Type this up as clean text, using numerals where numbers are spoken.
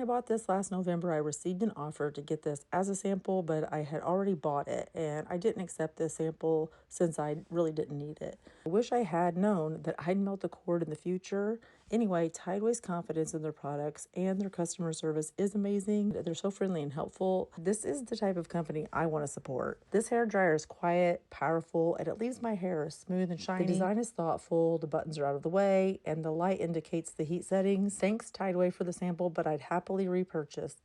bought this last November, I received an offer to get this as a sample, but I had already bought it and I didn't accept this sample since I really didn't need it. I wish I had known that I'd melt the cord in the future. Anyway, Tideway's confidence in their products and their customer service is amazing. They're so friendly and helpful. This is the type of company I want to support. This hair dryer is quiet, powerful, and it leaves my hair smooth and shiny. The design is thoughtful, the buttons are out of the way, and the light indicates the heat settings. Thanks Tideway for the sample, but I'd happily repurchase.